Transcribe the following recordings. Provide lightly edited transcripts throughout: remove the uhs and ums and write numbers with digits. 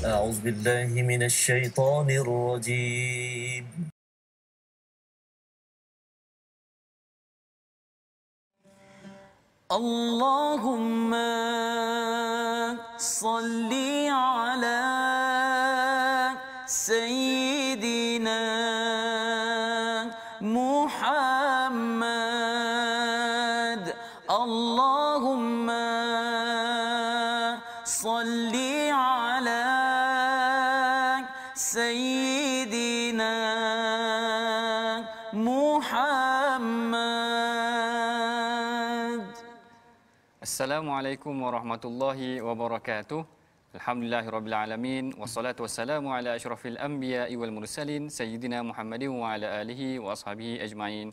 أعوذ بالله من الشيطان الرجيم. اللهم صل على سيدنا محمد. اللهم صل على سيدنا محمد. Assalamualaikum warahmatullahi wabarakatuh. Alhamdulillahirabbil alamin wassalatu wassalamu ala asyrafil anbiya'i wal mursalin sayyidina Muhammadin wa ala alihi wa ashabihi ajmain.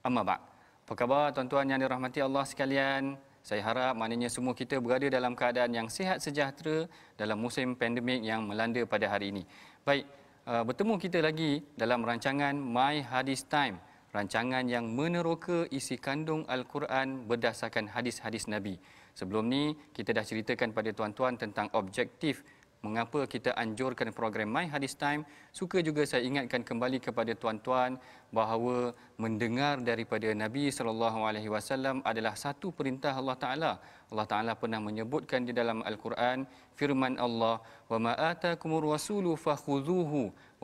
Amma ba'd. Apa khabar tuan-tuan yang dirahmati Allah sekalian? Saya harap maknanya semua kita berada dalam keadaan yang sihat sejahtera dalam musim pandemik yang melanda pada hari ini. Baik, bertemu kita lagi dalam rancangan My Hadis Time. Rancangan yang meneroka isi kandung Al-Quran berdasarkan hadis-hadis Nabi. Sebelum ni, kita dah ceritakan pada tuan-tuan tentang objektif mengapa kita anjurkan program My Hadis Time. Suka juga saya ingatkan kembali kepada tuan-tuan bahawa mendengar daripada Nabi SAW adalah satu perintah Allah Ta'ala. Allah Ta'ala pernah menyebutkan di dalam Al-Quran, firman Allah, وَمَا آتَاكُمُ الرَّسُولُ فَخُذُوهُ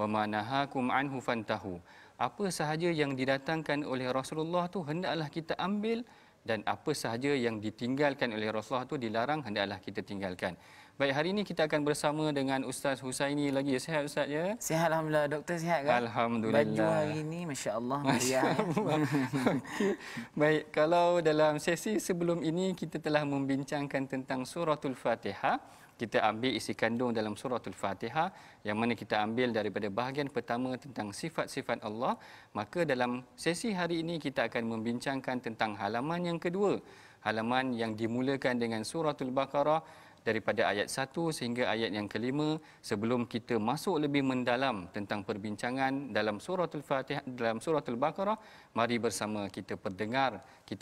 وَمَا نَهَاكُمْ عَنْهُ فَانْتَهُوا. Apa sahaja yang didatangkan oleh Rasulullah tu hendaklah kita ambil, dan apa sahaja yang ditinggalkan oleh Rasulullah tu dilarang hendaklah kita tinggalkan. Baik, hari ini kita akan bersama dengan Ustaz Husaini lagi. Sihat Ustaz ya? Sihat alhamdulillah. Doktor sihat kan? Alhamdulillah. Baju hari ini masya-Allah meriah. Okay. Baik, kalau dalam sesi sebelum ini kita telah membincangkan tentang suratul Fatihah. Kita ambil isi kandung dalam suratul Fatihah yang mana kita ambil daripada bahagian pertama tentang sifat-sifat Allah. Maka dalam sesi hari ini kita akan membincangkan tentang halaman yang kedua, halaman yang dimulakan dengan suratul Baqarah daripada ayat 1 sehingga ayat yang kelima. Sebelum kita masuk lebih mendalam tentang perbincangan dalam suratul Fatihah, dalam suratul Baqarah, mari bersama kita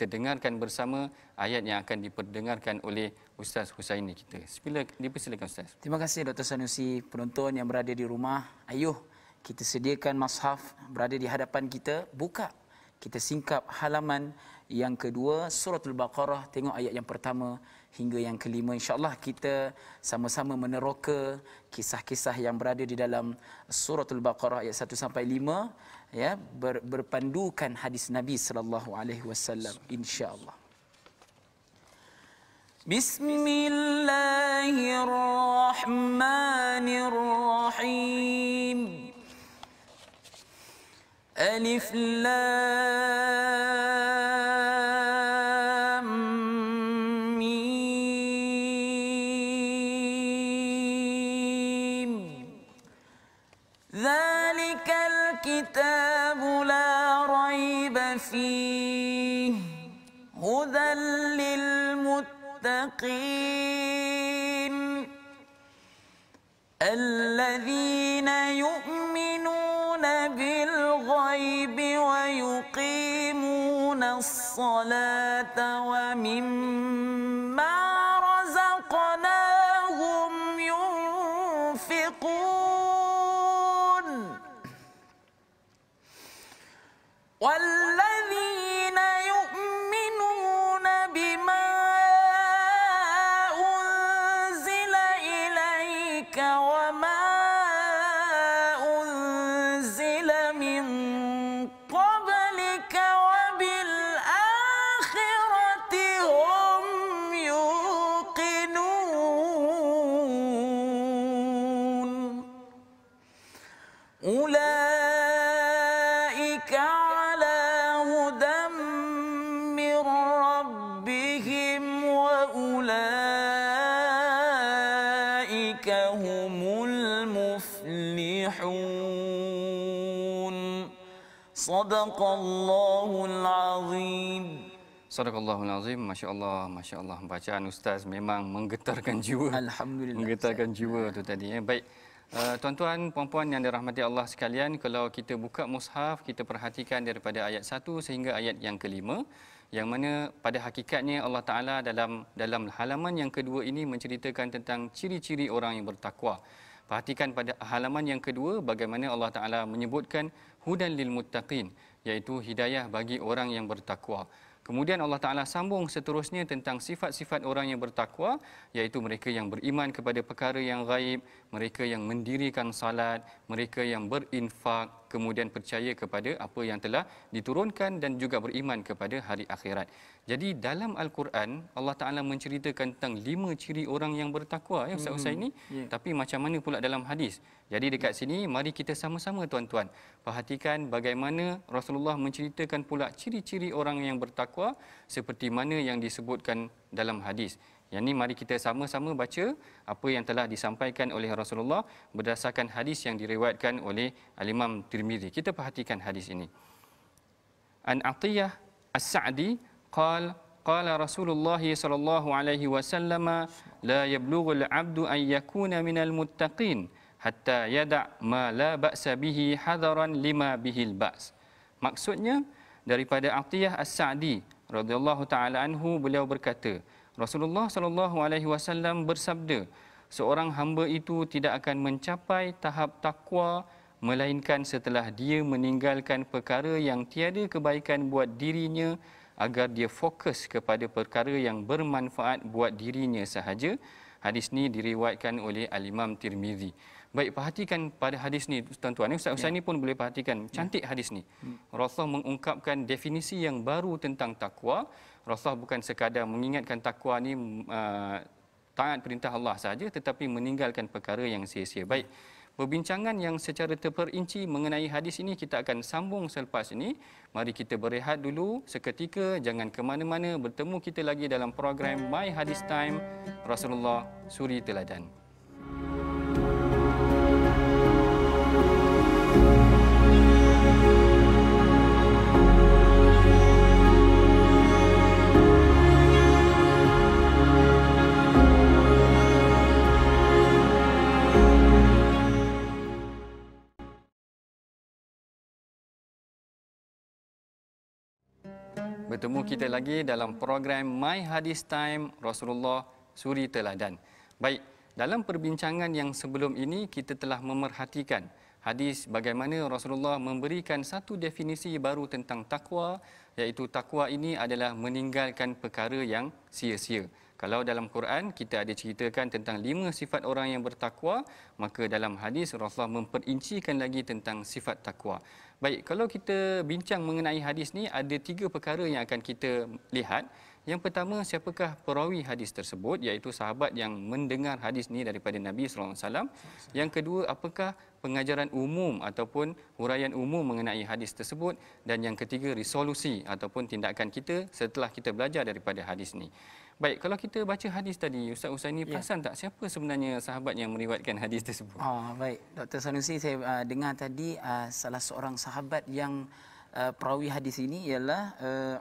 dengarkan bersama ayat yang akan diperdengarkan oleh Ustaz Husaini kita. Dipersilakan Ustaz. Terima kasih Dr. Sanusi. Penonton yang berada di rumah, ayuh kita sediakan mushaf berada di hadapan kita, buka. Kita singkap halaman yang kedua suratul Baqarah, tengok ayat yang pertama hingga yang kelima. InsyaAllah kita sama-sama meneroka kisah-kisah yang berada di dalam suratul Baqarah ayat 1 sampai 5 ya, berpandukan hadis Nabi sallallahu alaihi wasallam insya-Allah. Bismillahirrahmanirrahim. Alif Lam Mim. Dzalikal kitabu la raiba fihi hudan lil muttaqin alladzina yu'minuna bil ghaibi wa yuqimuna as-salata wa mimma razaqnahum yunfiqun والذين يؤمنون بما أنزل إليك وما أنزل من قبلك وبالآخرة هم يوقنون أولئك على هدى من ربهم وأولئك هم المفلحون صدق الله العظيم. Sadaqallahul azim. Masya-Allah, masya-Allah. Bacaan ustaz memang menggetarkan jiwa. Alhamdulillah. Menggetarkan jiwa tu tadi ya. Baik. Tuan-tuan, puan-puan yang dirahmati Allah sekalian, kalau kita buka mushaf, kita perhatikan daripada ayat 1 sehingga ayat yang kelima, yang mana pada hakikatnya Allah Ta'ala dalam halaman yang kedua ini menceritakan tentang ciri-ciri orang yang bertakwa. Perhatikan pada halaman yang kedua bagaimana Allah Taala menyebutkan hudan lil muttaqin, iaitu hidayah bagi orang yang bertakwa. Kemudian Allah Ta'ala sambung seterusnya tentang sifat-sifat orang yang bertakwa, iaitu mereka yang beriman kepada perkara yang gaib, mereka yang mendirikan salat, mereka yang berinfak, kemudian percaya kepada apa yang telah diturunkan dan juga beriman kepada hari akhirat. Jadi dalam Al-Quran, Allah Ta'ala menceritakan tentang 5 ciri orang yang bertakwa, ya Ustaz ini. Tapi macam mana pula dalam hadis? Jadi dekat sini, mari kita sama-sama tuan-tuan perhatikan bagaimana Rasulullah menceritakan pula ciri-ciri orang yang bertakwa seperti mana yang disebutkan dalam hadis. Yang ini mari kita sama-sama baca apa yang telah disampaikan oleh Rasulullah berdasarkan hadis yang diriwayatkan oleh Al-Imam Tirmizi. Kita perhatikan hadis ini. An Atiyah As-Sa'di qala Rasulullah sallallahu alaihi wasallam la yablughul 'abdu an yakuna minal muttaqin hatta yada' ma la ba'sa bihi hadaran lima bihil ba's. Maksudnya daripada Atiyah As-Sa'di radhiyallahu taala anhu, beliau berkata, Rasulullah sallallahu alaihi wasallam bersabda, seorang hamba itu tidak akan mencapai tahap takwa melainkan setelah dia meninggalkan perkara yang tiada kebaikan buat dirinya agar dia fokus kepada perkara yang bermanfaat buat dirinya sahaja. Hadis ni diriwayatkan oleh Al-Imam Tirmizi. Baik, perhatikan pada hadis ni tuan-tuan. Ustaz ni pun boleh perhatikan cantik hadis ni. Rasulullah mengungkapkan definisi yang baru tentang takwa. Rasulullah bukan sekadar mengingatkan takwa ni taat perintah Allah saja, tetapi meninggalkan perkara yang sia-sia. Baik, perbincangan yang secara terperinci mengenai hadis ini kita akan sambung selepas ini. Mari kita berehat dulu seketika, jangan ke mana-mana. Bertemu kita lagi dalam program My Hadis Time, Rasulullah Suri Teladan. Bertemu kita lagi dalam program My Hadis Time, Rasulullah Suri Teladan. Baik, dalam perbincangan yang sebelum ini kita telah memerhatikan hadis bagaimana Rasulullah memberikan satu definisi baru tentang takwa, iaitu takwa ini adalah meninggalkan perkara yang sia-sia. Kalau dalam Quran kita ada ceritakan tentang 5 sifat orang yang bertakwa, maka dalam hadis Rasulullah memperincikan lagi tentang sifat takwa. Baik, kalau kita bincang mengenai hadis ni, ada 3 perkara yang akan kita lihat. Yang pertama, siapakah perawi hadis tersebut, iaitu sahabat yang mendengar hadis ni daripada Nabi SAW. Yang kedua, apakah pengajaran umum ataupun huraian umum mengenai hadis tersebut. Dan yang ketiga, resolusi ataupun tindakan kita setelah kita belajar daripada hadis ni. Baik, kalau kita baca hadis tadi, Ustaz Husaini perasan tak siapa sebenarnya sahabat yang meriwayatkan hadis tersebut? Baik, Dr. Sanusi, saya dengar tadi salah seorang sahabat yang perawi hadis ini ialah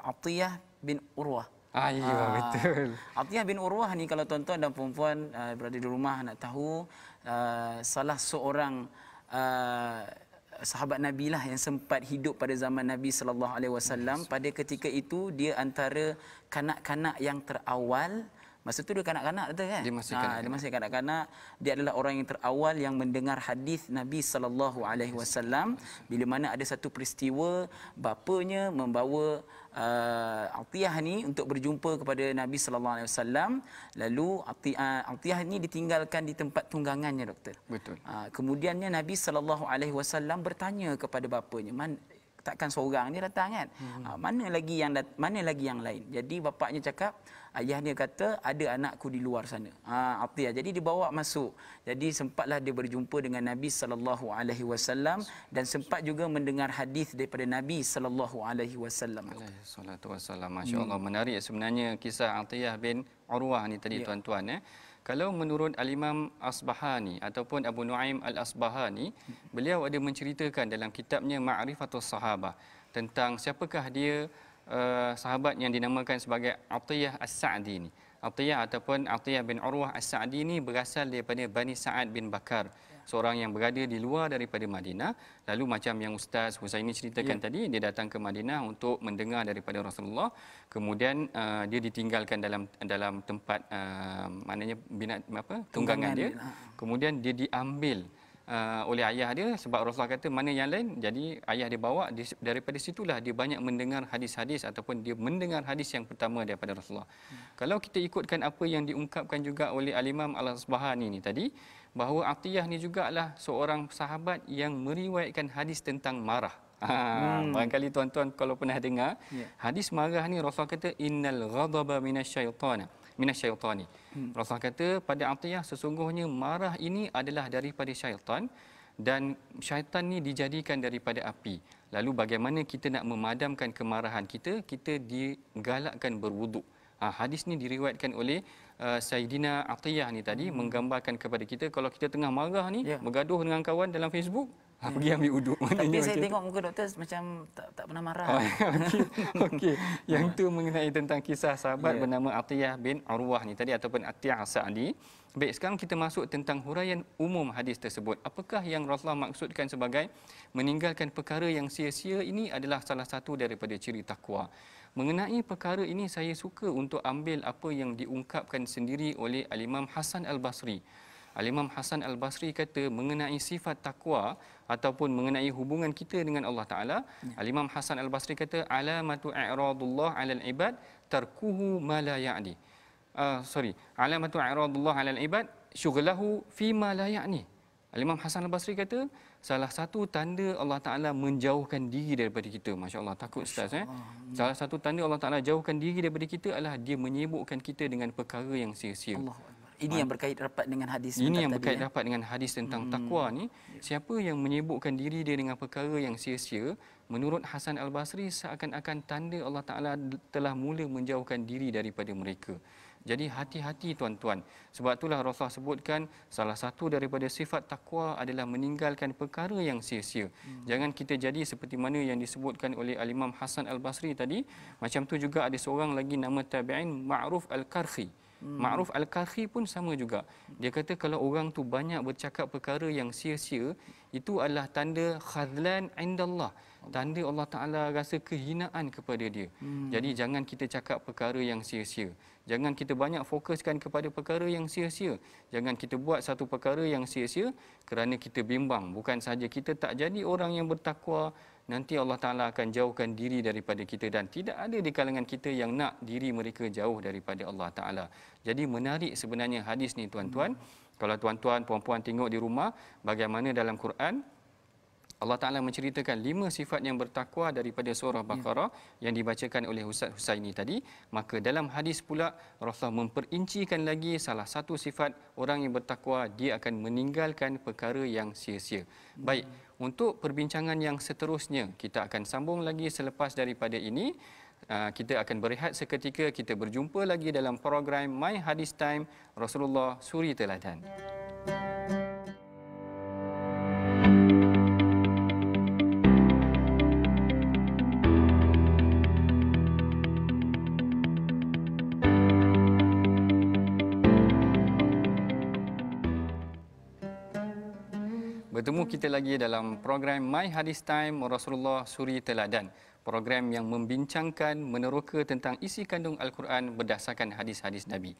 Atiyah bin Urwah. Ya, betul. Atiyah bin Urwah ni, kalau tuan-tuan dan puan-puan berada di rumah nak tahu, salah seorang sahabat Nabi lah yang sempat hidup pada zaman Nabi sallallahu alaihi wasallam. Pada ketika itu dia antara kanak-kanak yang terawal. Masa tu dia kanak-kanak, betul kan? Dia masih kanak-kanak. Dia adalah orang yang terawal yang mendengar hadis Nabi sallallahu alaihi wasallam bila mana ada satu peristiwa bapanya membawa Atiyah ni untuk berjumpa kepada Nabi sallallahu alaihi wasallam. Lalu Atiyah ni ditinggalkan di tempat tunggangannya, doktor. Betul. Kemudiannya Nabi sallallahu alaihi wasallam bertanya kepada bapanya, takkan seorang dia datang kan? Mana lagi yang lain? Jadi bapaknya cakap, ayah dia kata ada anakku di luar sana. Atiyah. Jadi dibawa masuk. Jadi sempatlah dia berjumpa dengan Nabi sallallahu alaihi wasallam dan sempat juga mendengar hadis daripada Nabi sallallahu alaihi wasallam. Salatu wassalam. Masya-Allah, menarik sebenarnya kisah Atiyah bin Urwah ni tadi tuan-tuan. Kalau menurut Al-Imam Asbahani ataupun Abu Nuaim Al-Asbahani, beliau ada menceritakan dalam kitabnya Ma'rifatus Sahabah tentang siapakah dia sahabat yang dinamakan sebagai Atiyah As-Sa'di ni. Atiyah ataupun Atiyah bin Urwah As-Sa'di ni berasal daripada Bani Sa'ad bin Bakar seorang yang berada di luar daripada Madinah. Lalu macam yang Ustaz Husaini ceritakan tadi, dia datang ke Madinah untuk mendengar daripada Rasulullah. Kemudian dia ditinggalkan dalam tempat maknanya tunggangan dia. Kemudian dia diambil oleh ayah dia, sebab Rasulullah kata mana yang lain, jadi ayah dia bawa daripada situlah dia banyak mendengar hadis-hadis ataupun dia mendengar hadis yang pertama daripada Rasulullah. Kalau kita ikutkan apa yang diungkapkan juga oleh Al-Imam Al-Asbahani ni tadi, bahawa Atiyah ni jugalah seorang sahabat yang meriwayatkan hadis tentang marah. Barangkali tuan-tuan kalau pernah dengar hadis marah ni, Rasulullah kata innal ghadaba minasyaitani. Rasulullah kata pada Atiyah, sesungguhnya marah ini adalah daripada syaitan dan syaitan ni dijadikan daripada api. Lalu bagaimana kita nak memadamkan kemarahan kita? Kita digalakkan berwuduk. Hadis ni diriwayatkan oleh Sayyidina Atiyah ni tadi, menggambarkan kepada kita kalau kita tengah marah ni, bergaduh dengan kawan dalam Facebook, pergi ambil uduk. Tapi saya tengok muka doktor macam tak pernah marah. Okey. Yang tu mengenai tentang kisah sahabat bernama Atiyah bin Urwah ni tadi ataupun Atiyah As-Sa'di. Baik, sekarang kita masuk tentang huraian umum hadis tersebut. Apakah yang Rasulullah maksudkan sebagai meninggalkan perkara yang sia-sia ini adalah salah satu daripada ciri takwa. Mengenai perkara ini saya suka untuk ambil apa yang diungkapkan sendiri oleh Al-Imam Hasan Al-Basri. Al-Imam Hasan Al-Basri kata mengenai sifat takwa ataupun mengenai hubungan kita dengan Allah Ta'ala, Al-Imam Hasan Al-Basri kata alamatu i'radullah 'alal ibad tarkuhu ma la ya'ni. Alamatu i'radullah 'alal ibad syughlahu fi ma la ya'ni. Al-Imam Hasan Al-Basri kata salah satu tanda Allah Ta'ala menjauhkan diri daripada kita. Masya Allah, takut Ustaz. Salah satu tanda Allah Ta'ala jauhkan diri daripada kita adalah dia menyibukkan kita dengan perkara yang sia-sia. Ini yang berkait rapat dengan hadis. Ini yang berkait rapat dengan hadis tentang takwa ni. Siapa yang menyibukkan diri dia dengan perkara yang sia-sia, menurut Hasan Al-Basri seakan-akan tanda Allah Ta'ala telah mula menjauhkan diri daripada mereka. Jadi hati-hati tuan-tuan. Sebab itulah Rasulullah sebutkan salah satu daripada sifat takwa adalah meninggalkan perkara yang sia-sia. Jangan kita jadi seperti mana yang disebutkan oleh Al-Imam Hasan Al-Basri tadi. Macam tu juga ada seorang lagi nama tabi'in Ma'ruf Al-Karhi. Ma'ruf Al-Karhi pun sama juga. Dia kata kalau orang tu banyak bercakap perkara yang sia-sia, itu adalah tanda khadlan indallah. Tanda Allah Ta'ala rasa kehinaan kepada dia. Jadi jangan kita cakap perkara yang sia-sia. Jangan kita banyak fokuskan kepada perkara yang sia-sia. Jangan kita buat satu perkara yang sia-sia kerana kita bimbang. Bukan sahaja kita tak jadi orang yang bertakwa, nanti Allah Ta'ala akan jauhkan diri daripada kita. Dan tidak ada di kalangan kita yang nak diri mereka jauh daripada Allah Ta'ala. Jadi menarik sebenarnya hadis ni tuan-tuan. Kalau tuan-tuan, puan-puan tengok di rumah, bagaimana dalam Quran Allah Ta'ala menceritakan 5 sifat yang bertakwa daripada surah Baqarah yang dibacakan oleh Ustaz Husaini tadi. Maka dalam hadis pula Rasulullah memperincikan lagi salah satu sifat orang yang bertakwa, dia akan meninggalkan perkara yang sia-sia. Baik, untuk perbincangan yang seterusnya kita akan sambung lagi selepas daripada ini. Kita akan berehat seketika, kita berjumpa lagi dalam program My Hadis Time Rasulullah Suri Teladan. Bertemu kita lagi dalam program My Hadis Time Rasulullah Suri Teladan. Program yang membincangkan, meneroka tentang isi kandung Al-Quran berdasarkan hadis-hadis Nabi.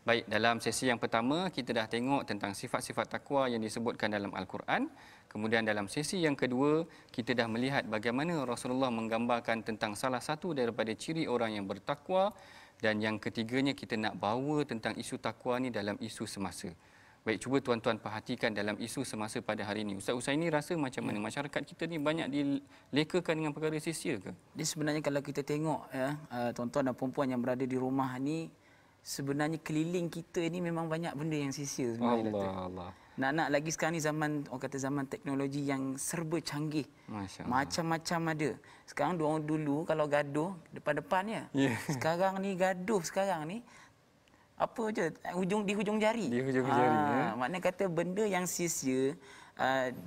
Baik, dalam sesi yang pertama kita dah tengok tentang sifat-sifat takwa yang disebutkan dalam Al-Quran. Kemudian dalam sesi yang kedua kita dah melihat bagaimana Rasulullah menggambarkan tentang salah satu daripada ciri orang yang bertakwa. Dan yang ketiganya kita nak bawa tentang isu takwa ni dalam isu semasa. Baik, cuba tuan-tuan perhatikan dalam isu semasa pada hari ini. Ustaz Husaini rasa macam mana masyarakat kita ni banyak dilekakan dengan perkara sia-sia ke? Dia sebenarnya kalau kita tengok tuan-tuan dan puan-puan yang berada di rumah ni, sebenarnya keliling kita ni memang banyak benda yang sia-sia sebenarnya. Allah. Nak-nak lagi sekarang ni zaman, orang kata zaman teknologi yang serba canggih. Macam-macam ada. Sekarang orang dulu kalau gaduh depan-depannya. Sekarang ni gaduh sekarang ni apa je di hujung jari. Di hujung jari. Maknanya kata benda yang sia-sia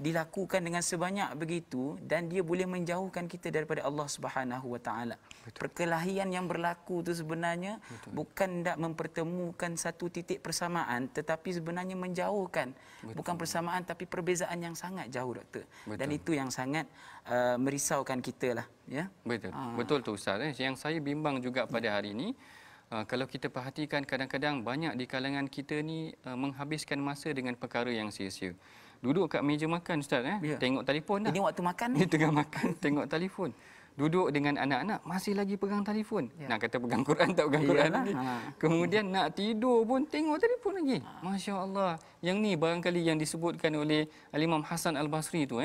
dilakukan dengan sebanyak begitu dan dia boleh menjauhkan kita daripada Allah Subhanahu Wa Taala. Perkelahian yang berlaku tu sebenarnya bukan hendak mempertemukan satu titik persamaan, tetapi sebenarnya menjauhkan. Bukan persamaan tapi perbezaan yang sangat jauh, doktor. Dan itu yang sangat merisaukan kita lah, ya. Betul tu Ustaz. Yang saya bimbang juga pada hari ini, kalau kita perhatikan kadang-kadang banyak di kalangan kita ni menghabiskan masa dengan perkara yang sia-sia. Duduk kat meja makan Ustaz, tengok telefon dah. Ini waktu makan ni. Tengah makan, tengok telefon. Duduk dengan anak-anak masih lagi pegang telefon. Nak kata pegang Quran tak pegang Quran lagi. Kemudian nak tidur pun tengok telefon lagi. Masya-Allah. Yang ni barangkali yang disebutkan oleh Al-Imam Hasan Al-Basri tu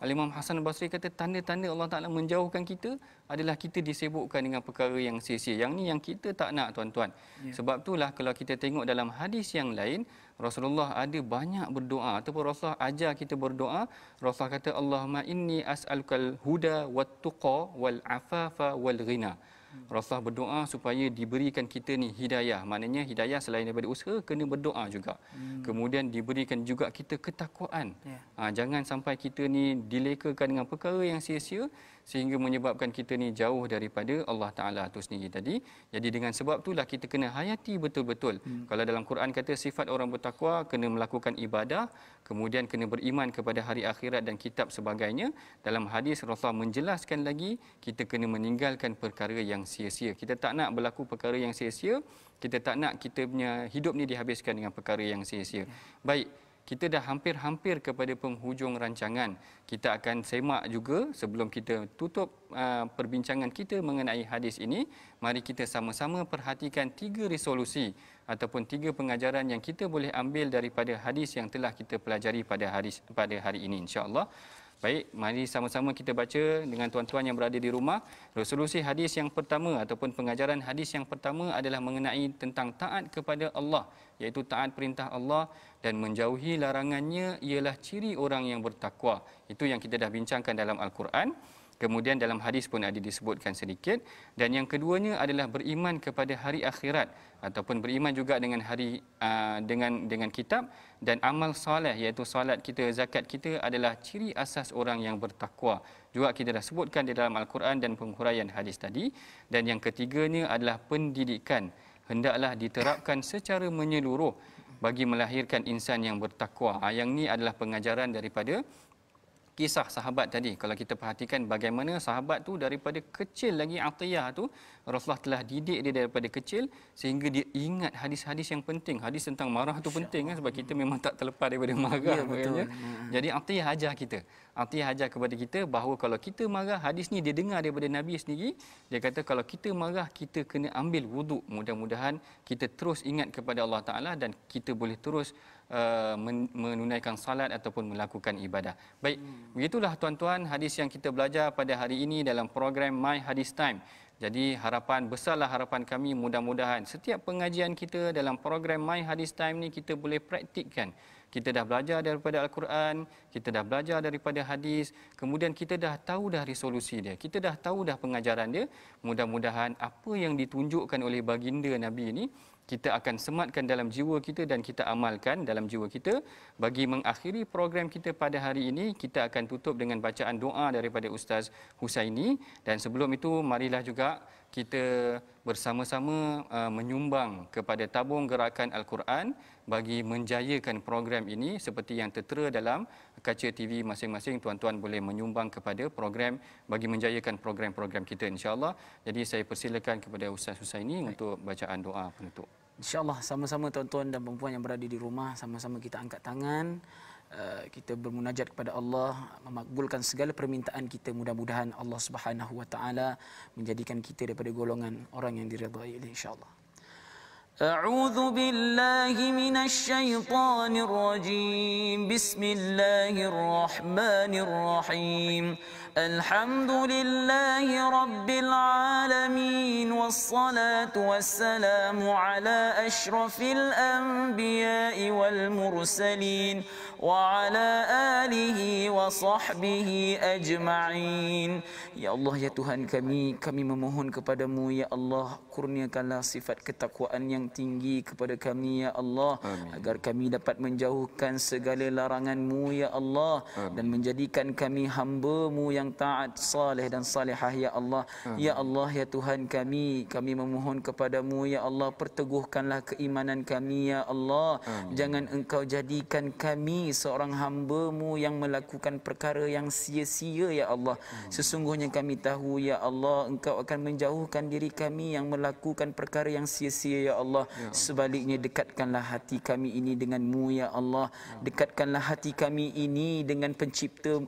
Al-Imam Hasan Al-Basri kata tanda-tanda Allah Taala menjauhkan kita adalah kita disibukkan dengan perkara yang sia-sia. Yang ni yang kita tak nak, tuan-tuan. Sebab itulah kalau kita tengok dalam hadis yang lain, Rasulullah ada banyak berdoa ataupun Rasulullah ajar kita berdoa. Rasulullah kata Allahumma inni as'alukal huda wat tuqa wal afafa wal ghina. Rasulullah berdoa supaya diberikan kita ni hidayah. Maknanya hidayah selain daripada usaha, kena berdoa juga. Kemudian diberikan juga kita ketakwaan. Jangan sampai kita ni dilekakan dengan perkara yang sia-sia sehingga menyebabkan kita ni jauh daripada Allah Ta'ala itu sendiri tadi. Jadi dengan sebab itulah kita kena hayati betul-betul. Kalau dalam Quran kata sifat orang bertakwa, kena melakukan ibadah, kemudian kena beriman kepada hari akhirat dan kitab sebagainya. Dalam hadis Rasulullah menjelaskan lagi, kita kena meninggalkan perkara yang sia-sia. Kita tak nak berlaku perkara yang sia-sia, kita tak nak kita punya hidup ni dihabiskan dengan perkara yang sia-sia. Baik, kita dah hampir-hampir kepada penghujung rancangan. Kita akan semak juga sebelum kita tutup perbincangan kita mengenai hadis ini. Mari kita sama-sama perhatikan 3 resolusi ataupun 3 pengajaran yang kita boleh ambil daripada hadis yang telah kita pelajari pada hari ini, insya-Allah. Baik, mari sama-sama kita baca dengan tuan-tuan yang berada di rumah. Resolusi hadis yang pertama ataupun pengajaran hadis yang pertama adalah mengenai tentang taat kepada Allah, iaitu taat perintah Allah dan menjauhi larangannya ialah ciri orang yang bertakwa. Itu yang kita dah bincangkan dalam Al-Quran. Kemudian dalam hadis pun ada disebutkan sedikit. Dan yang keduanya adalah beriman kepada hari akhirat ataupun beriman juga dengan hari dengan kitab dan amal soleh, iaitu solat kita, zakat kita adalah ciri asas orang yang bertakwa. Juga kita dah sebutkan di dalam Al-Quran dan penghuraian hadis tadi. Dan yang ketiganya adalah pendidikan. Hendaklah diterapkan secara menyeluruh bagi melahirkan insan yang bertakwa. Yang ni adalah pengajaran daripada kisah sahabat tadi. Kalau kita perhatikan bagaimana sahabat tu daripada kecil lagi, Atiyah tu Rasulullah telah didik dia daripada kecil sehingga dia ingat hadis-hadis yang penting. Hadis tentang marah tu penting sebab kita memang tak terlepas daripada marah. Jadi Atiyah ajar kita. Atiyah ajar kepada kita bahawa kalau kita marah, hadis ni dia dengar daripada Nabi sendiri. Dia kata kalau kita marah, kita kena ambil wuduk. Mudah-mudahan kita terus ingat kepada Allah Ta'ala dan kita boleh terus menunaikan salat ataupun melakukan ibadah. Baik, begitulah tuan-tuan hadis yang kita belajar pada hari ini dalam program My Hadis Time. Jadi besarlah harapan kami, mudah-mudahan setiap pengajian kita dalam program My Hadis Time ni kita boleh praktikkan. Kita dah belajar daripada Al-Quran, kita dah belajar daripada hadis, kemudian kita dah tahu dah resolusi dia, kita dah tahu dah pengajaran dia. Mudah-mudahan apa yang ditunjukkan oleh baginda Nabi ini kita akan sematkan dalam jiwa kita dan kita amalkan dalam jiwa kita. Bagi mengakhiri program kita pada hari ini, kita akan tutup dengan bacaan doa daripada Ustaz Husaini. Dan sebelum itu, marilah juga kita bersama-sama menyumbang kepada tabung gerakan Al-Quran bagi menjayakan program ini. Seperti yang tertera dalam kaca TV masing-masing, tuan-tuan boleh menyumbang kepada program bagi menjayakan program-program kita, insya-Allah. Jadi saya persilakan kepada Ustaz Husaini untuk bacaan doa penutup. InsyaAllah sama-sama tuan-tuan dan puan-puan yang berada di rumah, sama-sama kita angkat tangan, kita bermunajat kepada Allah, memakbulkan segala permintaan kita. Mudah-mudahan Allah Subhanahu Wa Taala menjadikan kita daripada golongan orang yang diridai insya-Allah. A'udzu billahi minasy syaithanir rajim. Bismillahirrahmanirrahim. Alhamdulillahi rabbil alamin wassalatu wassalamu ala asyrafil anbiya'i wal mursalin وعلى آله وصحبه أجمعين. Ya Allah, ya Tuhan kami memohon kepadamu, ya Allah, kurniakanlah sifat ketakwaan yang tinggi kepada kami, ya Allah. Amin. Agar kami dapat menjauhkan segala larangan-Mu, ya Allah. Amin. Dan menjadikan kami hamba-Mu yang taat, saleh dan salihah, ya Allah. Amin. Ya Allah, ya Tuhan kami memohon kepadamu, ya Allah, perteguhkanlah keimanan kami, ya Allah. Amin. Jangan Engkau jadikan kami seorang hamba-Mu yang melakukan perkara yang sia-sia, ya Allah. Amin. Sesungguhnya kami tahu, ya Allah, Engkau akan menjauhkan diri kami yang melakukan perkara yang sia-sia, ya Allah. Ya. Sebaliknya, dekatkanlah hati kami ini dengan-Mu, ya Allah. Dekatkanlah hati kami ini dengan pencipta,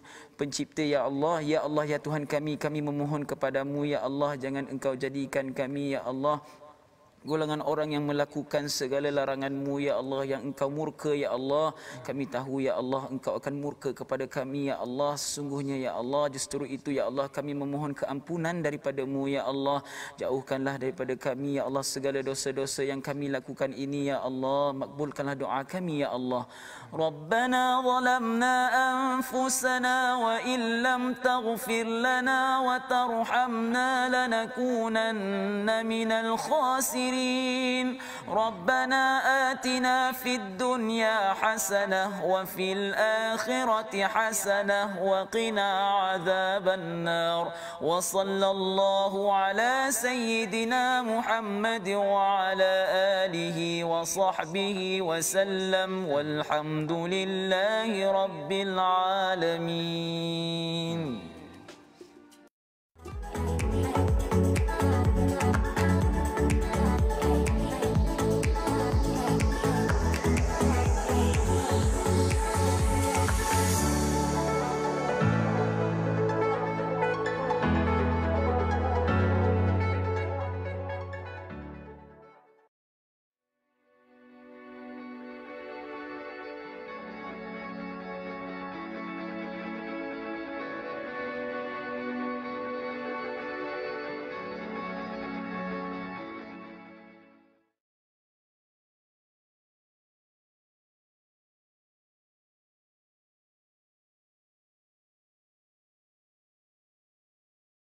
ya Allah. Ya Allah, ya Tuhan kami memohon kepadamu, ya Allah, jangan Engkau jadikan kami, ya Allah, golongan orang yang melakukan segala larangan-Mu, ya Allah, yang Engkau murka, ya Allah. Kami tahu, ya Allah, Engkau akan murka kepada kami, ya Allah. Sesungguhnya, ya Allah, justru itu, ya Allah, kami memohon keampunan daripada-Mu, ya Allah. Jauhkanlah daripada kami, ya Allah, segala dosa-dosa yang kami lakukan ini, ya Allah. Makbulkanlah doa kami, ya Allah. Rabbana zalamna anfusana wa illam taghfir lana wa tarhamna lanakunanna minal khasirin. ربنا آتنا في الدنيا حسنة وفي الآخرة حسنة وقنا عذاب النار وصلى الله على سيدنا محمد وعلى آله وصحبه وسلم والحمد لله رب العالمين.